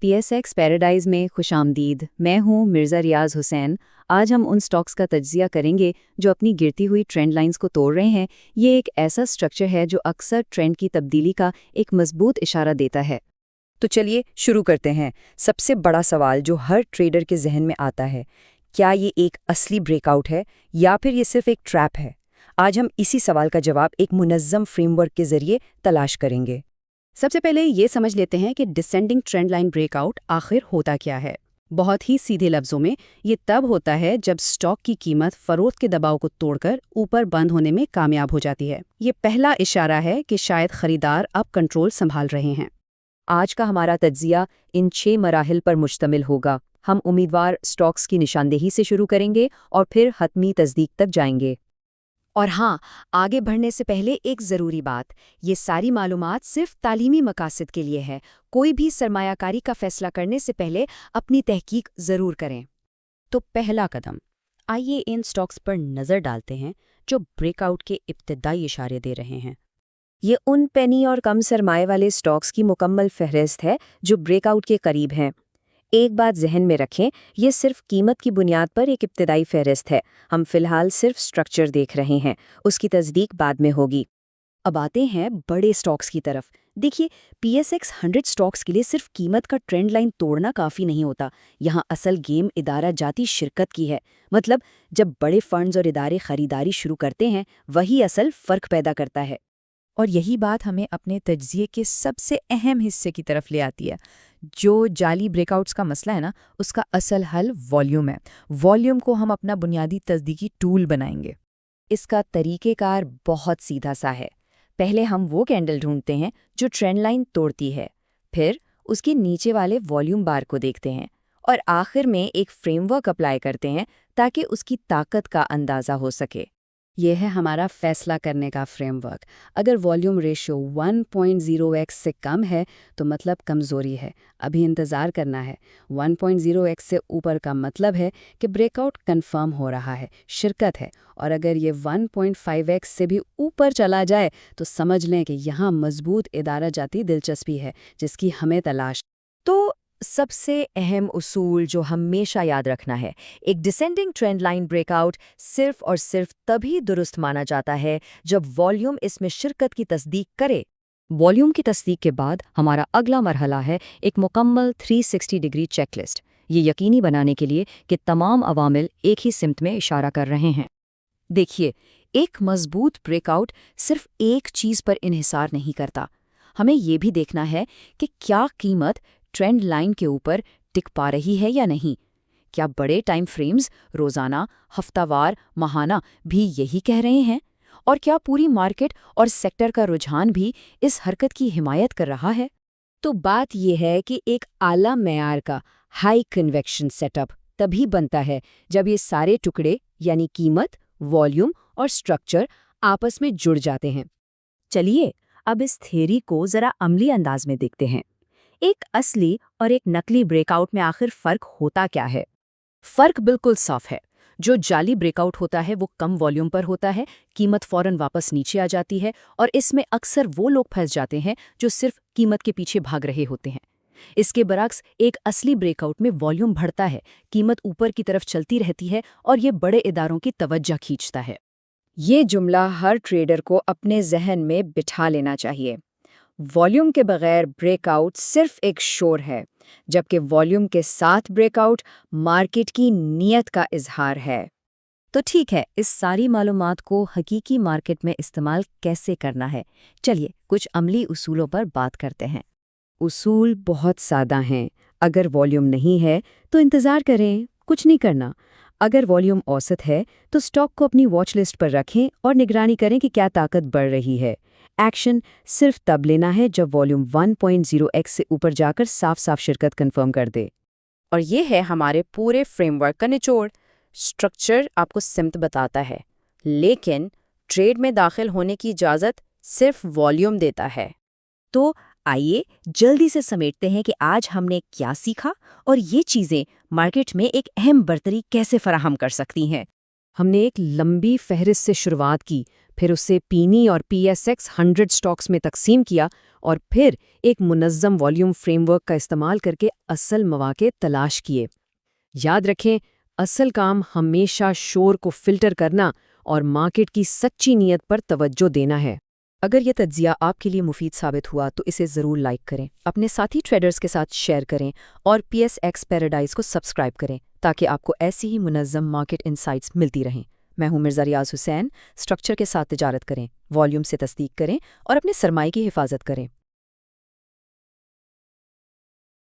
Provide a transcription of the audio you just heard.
PSX paradise में खुशामदीद। मैं हूं मिर्ज़ा रियाज हुसैन। आज हम उन स्टॉक्स का तज्ज़िया करेंगे जो अपनी गिरती हुई ट्रेंड लाइंस को तोड़ रहे हैं। ये एक ऐसा स्ट्रक्चर है जो अक्सर ट्रेंड की तब्दीली का एक मजबूत इशारा देता है। तो चलिए शुरू करते हैं। सबसे बड़ा सवाल जो हर ट्रेडर के जहन में आता है, क्या ये एक असली ब्रेकआउट है या फिर ये सिर्फ एक ट्रैप है? आज हम इसी सवाल का जवाब एक मुनज़्ज़म फ्रेमवर्क के जरिए तलाश करेंगे। सबसे पहले ये समझ लेते हैं कि डिसेंडिंग ट्रेंड लाइन ब्रेकआउट आखिर होता क्या है। बहुत ही सीधे लफ्जों में ये तब होता है जब स्टॉक की कीमत फरोख्त के दबाव को तोड़कर ऊपर बंद होने में कामयाब हो जाती है। ये पहला इशारा है कि शायद खरीदार अब कंट्रोल संभाल रहे हैं। आज का हमारा तज्ज़िया इन 6 मराहिल पर मुश्तमिल होगा। हम उम्मीदवार स्टॉक्स की निशानदेही से शुरू करेंगे और फिर हतमी तस्दीक तक जाएंगे। और हाँ, आगे बढ़ने से पहले एक ज़रूरी बात, ये सारी मालूमात सिर्फ तालीमी मकासद के लिए है। कोई भी सरमायाकारी का फैसला करने से पहले अपनी तहकीक ज़रूर करें। तो पहला कदम, आइए इन स्टॉक्स पर नज़र डालते हैं जो ब्रेकआउट के इब्तिदाई इशारे दे रहे हैं। ये उन पेनी और कम सरमाए वाले स्टॉक्स की मुकम्मल फहरिस्त है जो ब्रेकआउट के करीब हैं। एक बात जहन में रखें, ये सिर्फ कीमत की बुनियाद पर एक इब्तिदाई फहरिस्त है। हम फिलहाल सिर्फ स्ट्रक्चर देख रहे हैं, उसकी तस्दीक बाद में होगी। अब आते हैं बड़े स्टॉक्स की तरफ। देखिए, PSX 100 स्टॉक्स के लिए सिर्फ कीमत का ट्रेंड लाइन तोड़ना काफ़ी नहीं होता। यहाँ असल गेम इदारा जाती शिरकत की है। मतलब जब बड़े फंड्स और इदारे खरीदारी शुरू करते हैं, वही असल फ़र्क पैदा करता है। और यही बात हमें अपने तज्ज़िये के सबसे अहम हिस्से की तरफ ले आती है। जो जाली ब्रेकआउट्स का मसला है ना, उसका असल हल वॉल्यूम है। वॉल्यूम को हम अपना बुनियादी तस्दीकी टूल बनाएंगे। इसका तरीक़ेकार बहुत सीधा सा है। पहले हम वो कैंडल ढूंढते हैं जो ट्रेंड लाइन तोड़ती है, फिर उसके नीचे वाले वॉल्यूम बार को देखते हैं और आखिर में एक फ्रेमवर्क अप्लाई करते हैं ताकि उसकी ताकत का अंदाज़ा हो सके। यह है हमारा फैसला करने का फ्रेमवर्क। अगर वॉल्यूम रेशियो 1.0x से कम है तो मतलब कमज़ोरी है, अभी इंतज़ार करना है। 1.0x से ऊपर का मतलब है कि ब्रेकआउट कंफर्म हो रहा है, शिरकत है। और अगर ये 1.5x से भी ऊपर चला जाए तो समझ लें कि यहाँ मजबूत इदारा जाती दिलचस्पी है जिसकी हमें तलाश। तो सबसे अहम उसूल जो हमेशा याद रखना है, एक डिसेंडिंग ट्रेंड लाइन ब्रेकआउट सिर्फ और सिर्फ तभी दुरुस्त माना जाता है जब वॉल्यूम इसमें शिरकत की तस्दीक करे। वॉल्यूम की तस्दीक के बाद हमारा अगला मरहला है एक मुकम्मल 360 डिग्री चेकलिस्ट, ये यकीनी बनाने के लिए कि तमाम अवामिल एक ही सिमत में इशारा कर रहे हैं। देखिए, एक मजबूत ब्रेकआउट सिर्फ एक चीज़ पर इन्हिसार नहीं करता। हमें ये भी देखना है कि क्या कीमत ट्रेंड लाइन के ऊपर टिक पा रही है या नहीं। क्या बड़े टाइम फ्रेम्स रोज़ाना, हफ्तावार, माहाना भी यही कह रहे हैं? और क्या पूरी मार्केट और सेक्टर का रुझान भी इस हरकत की हिमायत कर रहा है? तो बात यह है कि एक आला मेयार का हाई कन्वेक्शन सेटअप तभी बनता है जब ये सारे टुकड़े यानी कीमत, वॉल्यूम और स्ट्रक्चर आपस में जुड़ जाते हैं। चलिए अब इस थ्योरी को ज़रा अमली अंदाज में देखते हैं। एक असली और एक नकली ब्रेकआउट में आखिर फ़र्क होता क्या है? फ़र्क बिल्कुल साफ है। जो जाली ब्रेकआउट होता है वो कम वॉल्यूम पर होता है, कीमत फ़ौरन वापस नीचे आ जाती है और इसमें अक्सर वो लोग फंस जाते हैं जो सिर्फ कीमत के पीछे भाग रहे होते हैं। इसके बरक्स एक असली ब्रेकआउट में वॉल्यूम बढ़ता है, कीमत ऊपर की तरफ चलती रहती है और ये बड़े इदारों की तवज्जो खींचता है। ये जुमला हर ट्रेडर को अपने जहन में बिठा लेना चाहिए। वॉल्यूम के बगैर ब्रेकआउट सिर्फ एक शोर है, जबकि वॉल्यूम के साथ ब्रेकआउट मार्केट की नीयत का इजहार है। तो ठीक है, इस सारी मालूमात को हकीकी मार्केट में इस्तेमाल कैसे करना है, चलिए कुछ अमली उसूलों पर बात करते हैं। उसूल बहुत सादा हैं। अगर वॉल्यूम नहीं है तो इंतज़ार करें, कुछ नहीं करना। अगर वॉल्यूम औसत है तो स्टॉक को अपनी वॉच लिस्ट पर रखें और निगरानी करें कि क्या ताकत बढ़ रही है। एक्शन सिर्फ तब लेना है जब वॉल्यूम 1.0x से ऊपर जाकर साफ साफ शिरकत कंफर्म कर दे। और ये है हमारे पूरे फ्रेमवर्क का निचोड़। स्ट्रक्चर आपको सिमत बताता है, लेकिन ट्रेड में दाखिल होने की इजाज़त सिर्फ वॉल्यूम देता है। तो आइए जल्दी से समेटते हैं कि आज हमने क्या सीखा और ये चीज़ें मार्केट में एक अहम बरतरी कैसे फराहम कर सकती हैं। ہم نے ایک لمبی فہرست سے شروعات کی، پھر اسے پینی اور PSX 100 سٹاکس میں تقسیم کیا اور پھر ایک منظم والیوم فریم ورک کا استعمال کر کے اصل مواقع تلاش کیے۔ یاد رکھیں، اصل کام ہمیشہ شور کو فلٹر کرنا اور مارکیٹ کی سچی نیت پر توجہ دینا ہے۔ اگر یہ تجزیہ آپ کے لیے مفید ثابت ہوا تو اسے ضرور لائک کریں، اپنے ساتھی ٹریڈرز کے ساتھ شیئر کریں اور PSX پیراڈائز کو سبسکرائب کریں تاکہ آپ کو ایسی ہی منظم مارکیٹ انسائٹس ملتی رہیں۔ میں ہوں مرزا ریاض حسین۔ اسٹرکچر کے ساتھ تجارت کریں، والیوم سے تصدیق کریں اور اپنے سرمائے کی حفاظت کریں۔